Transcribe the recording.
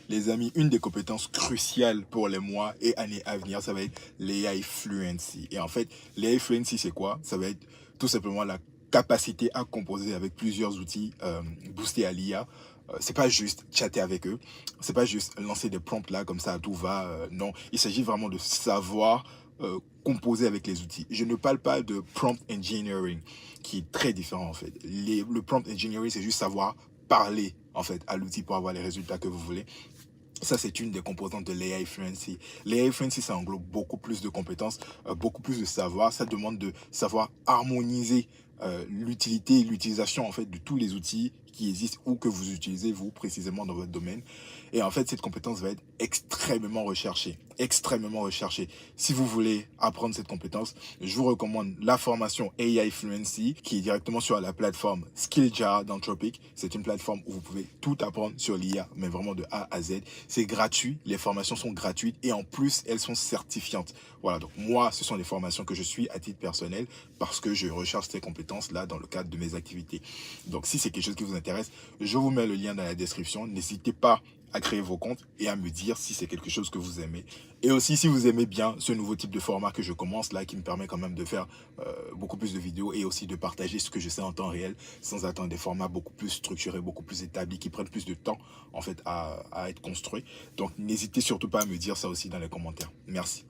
les amis, une des compétences cruciales pour les mois et années à venir, ça va être l'AI Fluency. Et en fait, l'AI Fluency, c'est quoi? Ça va être tout simplement la capacité à composer avec plusieurs outils boostés à l'IA. C'est pas juste chatter avec eux, c'est pas juste lancer des prompts là comme ça à tout va. Non, il s'agit vraiment de savoir composer avec les outils. Je ne parle pas de prompt engineering qui est très différent en fait. Le prompt engineering, c'est juste savoir parler en fait à l'outil pour avoir les résultats que vous voulez. Ça, c'est une des composantes de l'AI Fluency. L'AI Fluency, ça englobe beaucoup plus de compétences, beaucoup plus de savoir. Ça demande de savoir harmoniser l'utilité et l'utilisation en fait de tous les outils qui existent ou que vous utilisez vous précisément dans votre domaine. Et en fait, cette compétence va être extrêmement recherchée. Extrêmement recherchée. Si vous voulez apprendre cette compétence, je vous recommande la formation AI Fluency qui est directement sur la plateforme Skilljar d'Anthropic. C'est une plateforme où vous pouvez tout apprendre sur l'IA, mais vraiment de A à Z. C'est gratuit, les formations sont gratuites et en plus, elles sont certifiantes. Voilà, donc moi, ce sont des formations que je suis à titre personnel parce que je recherche ces compétences-là dans le cadre de mes activités. Donc si c'est quelque chose qui vous intéresse, je vous mets le lien dans la description. N'hésitez pas à créer vos comptes et à me dire si c'est quelque chose que vous aimez. Et aussi si vous aimez bien ce nouveau type de format que je commence là, qui me permet quand même de faire beaucoup plus de vidéos et aussi de partager ce que je sais en temps réel sans attendre des formats beaucoup plus structurés, beaucoup plus établis, qui prennent plus de temps en fait à être construits. Donc n'hésitez surtout pas à me dire ça aussi dans les commentaires. Merci.